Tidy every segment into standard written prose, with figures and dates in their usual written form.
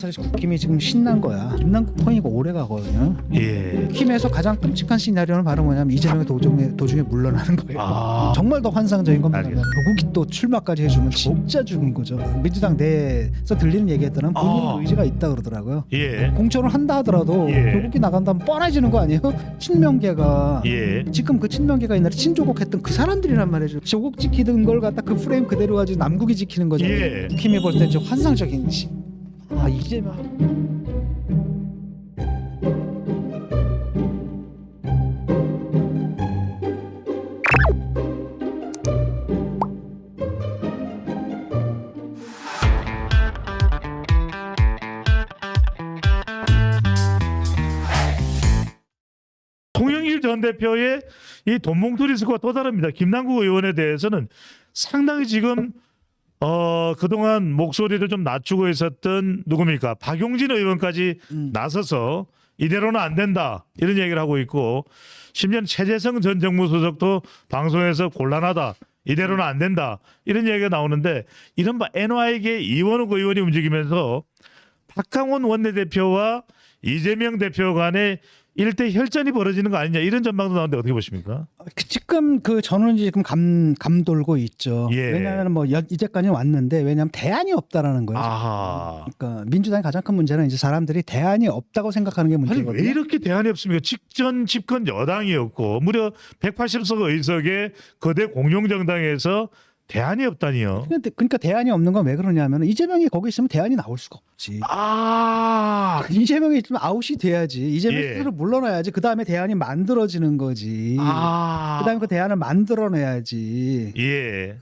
사실 국힘이 지금 신난 거야. 김남국 포인이가 오래 가거든요. 예. 국힘에서 가장 끔찍한 시나리오는 바로 뭐냐면 이재명의 도중에 물러나는 거예요. 아. 정말 더 환상적인 건 뭐냐면 알겠습니다. 조국이 또 출마까지 해주면 진짜 죽은 거죠. 민주당 내에서 들리는 얘기에 따르면 본인 의지가 있다 그러더라고요. 예. 공천을 한다 하더라도 예. 조국이 나간다면 뻔해지는 거 아니에요? 친명계가 예. 지금 그 친명계가 옛날에 친조국 했던 그 사람들이란 말이죠. 조국 지키던 걸 갖다 그 프레임 그대로 가지고 남국이 지키는 거죠. 예. 국힘이 볼 때 좀 환상적인 이재명 송영길 전 대표의 이 돈봉투 리스크가 또 다릅니다. 김남국 의원에 대해서는 상당히 지금 그동안 목소리를 좀 낮추고 있었던 누굽니까? 박용진 의원까지 나서서 이대로는 안 된다 이런 얘기를 하고 있고, 심지어 최재성 전 정무수석도 방송에서 곤란하다, 이대로는 안 된다 이런 얘기가 나오는데, 이른바 NY계 이원욱 의원이 움직이면서 박강원 원내대표와 이재명 대표 간의 일대 혈전이 벌어지는 거 아니냐 이런 전망도 나오는데 어떻게 보십니까? 지금 저는 지금 감 돌고 있죠. 예. 왜냐하면 이제까지 왔는데 왜냐하면 대안이 없다라는 거예요. 아하. 그러니까 민주당의 가장 큰 문제는 이제 사람들이 대안이 없다고 생각하는 게 아니 문제거든요. 왜 이렇게 대안이 없습니까? 직전 집권 여당이었고 무려 180석 의석의 거대 공룡정당에서 대안이 없다니요. 그러니까 대안이 없는 건 왜 그러냐면 이재명이 거기 있으면 대안이 나올 수가 없지. 아, 이재명이 있으면 아웃이 돼야지. 이재명이 예. 스스로 물러나야지. 그 다음에 대안이 만들어지는 거지. 아, 그 다음에 그 대안을 만들어내야지. 예,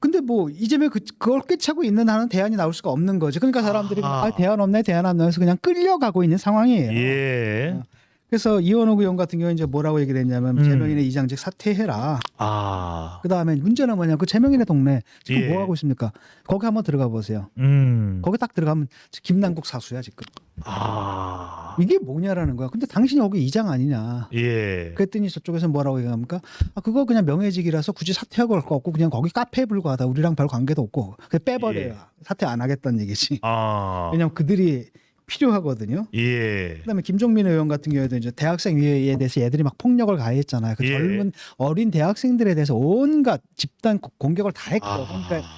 근데 이재명 그걸 꿰차고 있는 한은 대안이 나올 수가 없는 거지. 그러니까 사람들이 아하. 대안 없네, 대안 안 나와서 그냥 끌려가고 있는 상황이에요. 예, 그래서 이원욱 의원 같은 경우는 이제 뭐라고 얘기를 했냐면 재명인의 이장직 사퇴해라. 아, 그 다음에 문제는 뭐냐, 그 재명인의 동네 지금 예. 뭐 하고 있습니까? 거기 한번 들어가 보세요. 음, 거기 딱 들어가면 김남국 사수야 지금. 아, 이게 뭐냐라는 거야. 근데 당신이 거기 이장 아니냐. 예, 그랬더니 저쪽에서 뭐라고 얘기합니까? 그거 그냥 명예직이라서 굳이 사퇴하고 할 거 없고 그냥 거기 카페에 불과하다. 우리랑 별 관계도 없고 그냥 빼버려요. 예. 사퇴 안 하겠다는 얘기지. 아, 왜냐면 그들이 필요하거든요. 예, 그다음에 김종민 의원 같은 경우에도 이제 대학생 위에 대해서 얘들이 막 폭력을 가했잖아요. 그 예. 젊은 어린 대학생들에 대해서 온갖 집단 공격을 다 했고. 아, 그러니까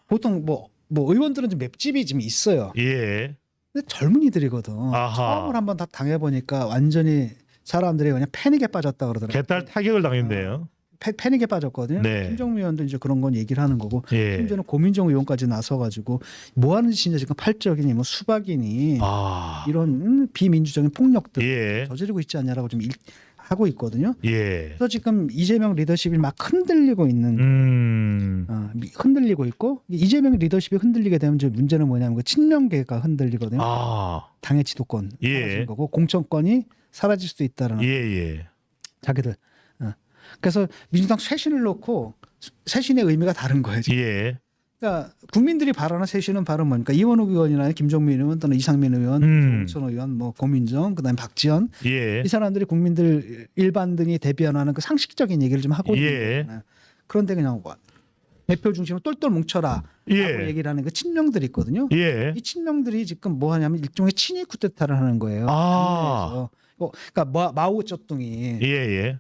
보통 의원들은 좀 맵집이 좀 있어요. 예, 근데 젊은이들이거든. 아하. 처음을 한번 다 당해보니까 완전히 사람들이 그냥 패닉에 빠졌다 그러더라고요. 개딸 타격을 당했네요. 패닉에 빠졌거든요. 네. 김종민 의원도 이제 그런 건 얘기를 하는 거고, 예, 심지어는 고민정 의원까지 나서가지고 뭐 하는 짓이냐, 지금 팔적이니 뭐 수박이니 아, 이런 비민주적인 폭력들 예, 저지르고 있지 않냐라고 좀 하고 있거든요. 예, 그래서 지금 이재명 리더십이 막 흔들리고 있는 흔들리고 있고, 이재명 리더십이 흔들리게 되면 이제 문제는 뭐냐면 그 친명계가 흔들리거든요. 아, 당의 지도권 예. 사라진 거고 공천권이 사라질 수도 있다라는 예, 예, 자기들. 그래서 민주당 쇄신을 놓고 쇄신의 의미가 다른 거예요. 지금. 예, 그러니까 국민들이 바라는 쇄신은 바로 뭐니까 이원욱 의원이나 김종민 의원 또는 이상민 의원, 조홍천 의원, 고민정, 그다음에 박지원 예, 이 사람들이 국민들 일반들이 대변하는 그 상식적인 얘기를 좀 하고 예. 있는 거예요. 그런데 그냥 대표 중심으로 똘똘 뭉쳐라 예. 라고 얘기를 하는 그 친명들이 있거든요. 예. 이 친명들이 지금 뭐 하냐면 일종의 친위 쿠데타를 하는 거예요. 아. 당내에서. 그러니까 마오쩌둥이 예, 예.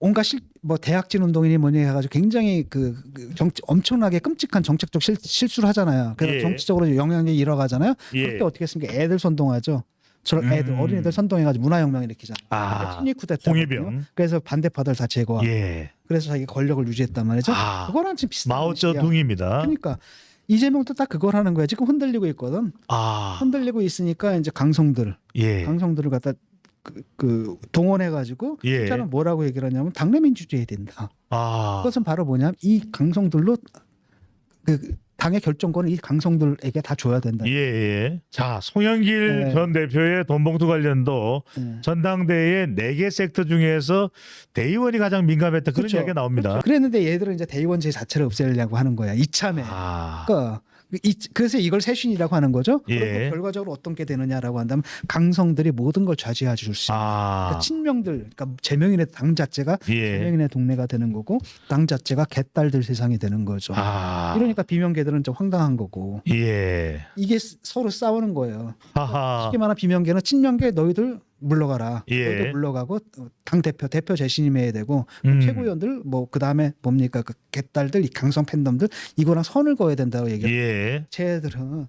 온갖 대학진 운동이니 뭐니 해가지고 굉장히 엄청나게 끔찍한 정책적 실수를 하잖아요. 그래서 예. 정치적으로 영향력이 잃어가잖아요. 예. 그때 어떻게 했습니까? 애들 선동하죠. 애들 어린이들 선동해가지고 문화혁명 일으키잖아요. 아, 친위 쿠데타. 홍위병. 그래서 반대파들 다 제거하고. 예. 그래서 자기 권력을 유지했단 말이죠. 아. 그거랑 지금 비슷한 마오쩌둥입니다. 그러니까 이재명도 딱 그걸 하는 거야. 지금 흔들리고 있거든. 아. 흔들리고 있으니까 이제 강성들을 예. 갖다 동원해가지고 예. 진짜는 뭐라고 얘기를 하냐면 당내 민주주의 된다. 아. 그것은 바로 뭐냐면 이 강성들로 당의 결정권을 이 강성들에게 다 줘야 된다. 예, 예. 자, 송영길 네. 전 대표의 돈봉투 관련도 네. 전당대회 4개 섹터 중에서 대의원이 가장 민감했다 그런 그렇죠. 이야기가 나옵니다. 그랬는데 얘들은 이제 대의원제 자체를 없애려고 하는 거야. 이참에. 아. 그러니까 그래서 이걸 세신이라고 하는 거죠. 예. 그리고 결과적으로 어떤 게 되느냐라고 한다면 강성들이 모든 걸 좌지해 줄 수 있는. 그러니까 친명들, 그러니까 제명인의 당 자체가 예. 제명인의 동네가 되는 거고 당 자체가 개딸들 세상이 되는 거죠. 이러니까 비명계들은 좀 황당한 거고. 예. 이게 서로 싸우는 거예요. 하하. 쉽게 말하면 비명계는 친명계 너희들 물러가라. 예. 너희들 물러가고 당 대표 재신임해야 되고 최고위원들 뭐 그다음에 뭡니까 그 개딸들 이 강성 팬덤들 이거랑 선을 그어야 된다고 얘기해요. 예. 쟤들은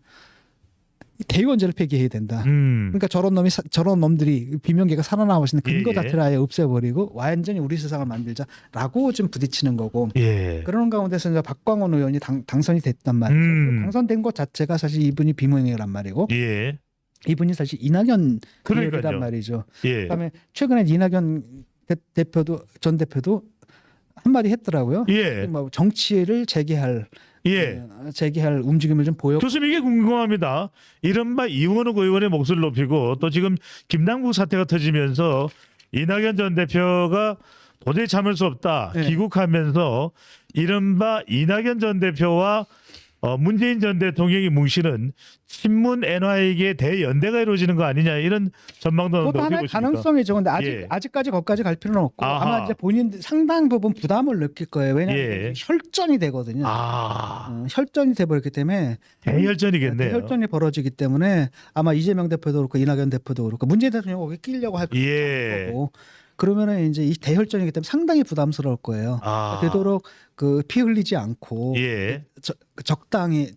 대의원제를 폐기해야 된다. 음. 그러니까 저런 놈들이 비명계가 살아남을 수 있는 근거 예, 예. 자체를 아예 없애버리고 완전히 우리 세상을 만들자라고 좀 부딪히는 거고. 예. 그런 가운데서 이제 박광원 의원이 당선이 됐단 말이죠. 당선된 것 자체가 사실 이분이 비명이란 말이고 예. 이분이 사실 이낙연 그러니까요. 계열이란 말이죠. 예. 그다음에 최근에 이낙연 전 대표도 한마디 했더라고요. 예. 뭐 정치를 재개할 움직임을 좀 보여. 교수님 이게 궁금합니다. 이른바 이원욱 의원의 목소리를 높이고 또 지금 김남국 사태가 터지면서 이낙연 전 대표가 도저히 참을 수 없다 네. 귀국하면서 이른바 이낙연 전 대표와 문재인 전 대통령이 뭉치는 친문 NY에게 대연대가 이루어지는 거 아니냐 이런 전망도 그것도 어떻게 하나의 보십니까? 가능성이죠. 근데 예. 아직까지 거기까지 갈 필요는 없고 아하. 아마 이제 본인들 상당 부분 부담을 느낄 거예요. 왜냐하면 예. 혈전이 되거든요. 혈전이 돼버렸기 때문에 대혈전이겠네요. 대혈전이 벌어지기 때문에 아마 이재명 대표도 그렇고 이낙연 대표도 그렇고 문재인 대통령 거기 끼려고 할 예. 거고 그러면은 이제 이 대혈전이기 때문에 상당히 부담스러울 거예요. 되도록 그 피 흘리지 않고 예.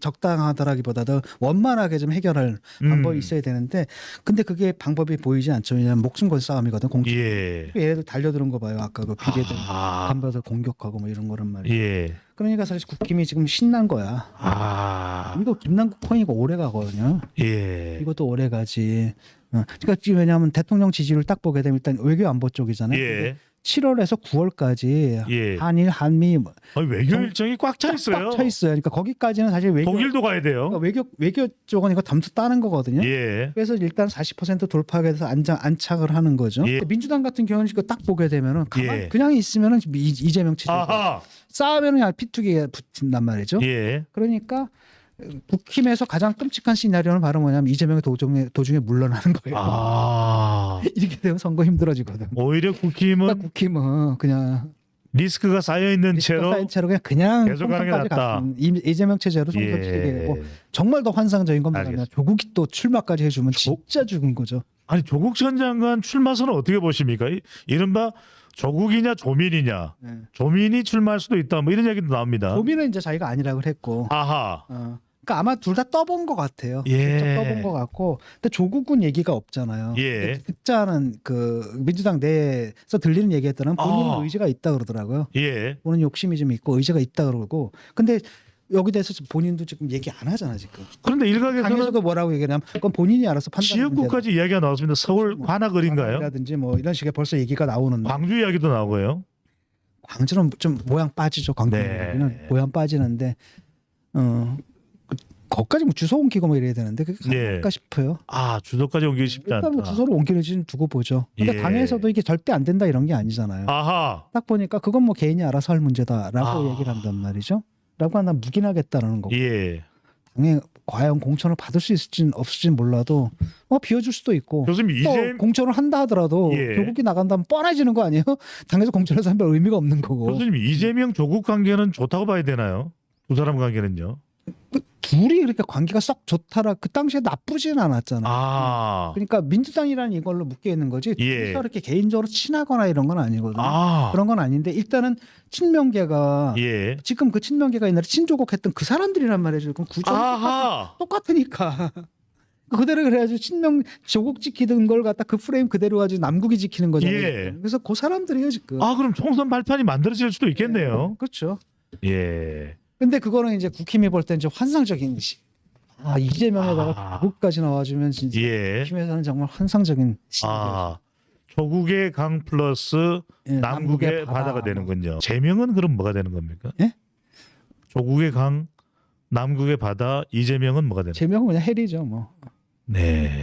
적당하더라기보다도 원만하게 좀 해결할 방법이 있어야 되는데 근데 그게 방법이 보이지 않죠. 왜냐하면 목숨 걸 싸움이거든. 공천. 예. 얘네들 달려드는 거 봐요. 아까 그 비례들 간부들 공격하고 뭐 이런 거란 말이에요. 예. 그러니까 사실 국힘이 지금 신난 거야. 이거 김남국 코인이고 오래 가거든요. 예. 이것도 오래 가지. 그러니까 지금 왜냐하면 대통령 지지율 딱 보게 되면 일단 외교 안보 쪽이잖아요. 예. 7월에서 9월까지 예. 한일 한미 외교 일정이 꽉 차 있어요. 꽉 차 있어요. 그러니까 거기까지는 사실 독일도 가야 돼요. 그러니까 외교 쪽은 이거 점수 따는 거거든요. 예. 그래서 일단 40% 돌파해서 안착을 하는 거죠. 예. 민주당 같은 경우는 이거 딱 보게 되면은 예. 그냥 있으면은 이재명 체제 아하. 싸우면은 그냥 피투기가 붙는단 말이죠. 예. 그러니까 국힘에서 가장 끔찍한 시나리오는 바로 뭐냐면 이재명이 도중에 물러나는 거예요. 이렇게 되면 선거 힘들어지거든. 오히려 국힘은 그러니까 국힘은 그냥 리스크가 쌓여 있는 채로 그냥 계속 가는 게 총선까지 낫다. 갔으면 이재명 체제로 총선 치게 되고 정말 더 환상적인 건 뭐냐면 알겠습니다. 조국이 또 출마까지 해주면 진짜 죽은 거죠. 아니 조국 전 장관 출마선은 어떻게 보십니까? 이른바 조국이냐 조민이냐. 네. 조민이 출마할 수도 있다. 뭐 이런 얘기도 나옵니다. 조민은 이제 자기가 아니라고 했고. 아하. 그러니까 아마 둘 다 떠본 것 같아요. 예. 직접 떠본 것 같고, 근데 조국은 얘기가 없잖아요. 예. 듣자는 그 민주당 내에서 들리는 얘기에 따르면 본인은 의지가 있다 그러더라고요. 예. 본인 욕심이 좀 있고 의지가 있다 그러고, 근데 여기 대해서 본인도 지금 얘기 안 하잖아 지금. 그런데 일각에서는 당에서도 뭐라고 얘기하냐면 그건 본인이 알아서 판단. 지역구까지 이야기가 나왔습니다. 서울 관악을인가요? 라든지 뭐 이런 식의 벌써 얘기가 나오는데. 광주 이야기도 나오고요. 광주는 좀 모양 빠지죠. 광주는 네. 모양 빠지는데, 거기까지 뭐 주소 옮기고 뭐 이래야 되는데 그게 가능할까 싶어요. 주소까지 옮기기 쉽지 않다. 일단 뭐 주소를 옮기는지는 두고 보죠. 근데 예. 당에서도 이게 절대 안 된다 이런 게 아니잖아요. 아하. 딱 보니까 그건 뭐 개인이 알아서 할 문제다라고 얘기를 한단 말이죠. 라고 하나 묵인하겠다라는 거고. 예. 당에 과연 공천을 받을 수 있을지는 없을지는 몰라도 비워줄 수도 있고. 교수님 또 공천을 한다 하더라도 예. 조국이 나간다면 뻔해지는 거 아니에요? 당에서 공천해서 한 별 의미가 없는 거고. 교수님 이재명 조국 관계는 좋다고 봐야 되나요? 두 사람 관계는요? 둘이 그렇게 관계가 썩 좋다라 그 당시에 나쁘진 않았잖아. 그러니까 민주당이라는 이걸로 묶여 있는 거지. 예. 둘이서 이렇게 개인적으로 친하거나 이런 건 아니거든요. 아. 그런 건 아닌데 일단은 친명계가 예. 지금 그 친명계가 옛날에 친조국했던 그 사람들이란 말이죠. 그럼 구조는 아하. 똑같으니까. 그대로 그래야지 조국 지키던 걸 갖다 그 프레임 그대로 가지고 남국이 지키는 거잖아요. 예. 그래서 그 사람들이에요 지금. 그럼 총선 발판이 만들어질 수도 있겠네요. 그렇죠. 예. 근데 그거는 이제 국힘이 볼 땐 좀 환상적인 이재명에다가 조국까지 나와주면 진짜 예. 국힘에서는 정말 환상적인 조국의 강 플러스 예, 남국의 바다가 되는군요. 제명은 그럼 뭐가 되는 겁니까? 예? 조국의 강, 남국의 바다, 이재명은 뭐가 되는? 제명은 그냥 헬이죠 뭐. 네.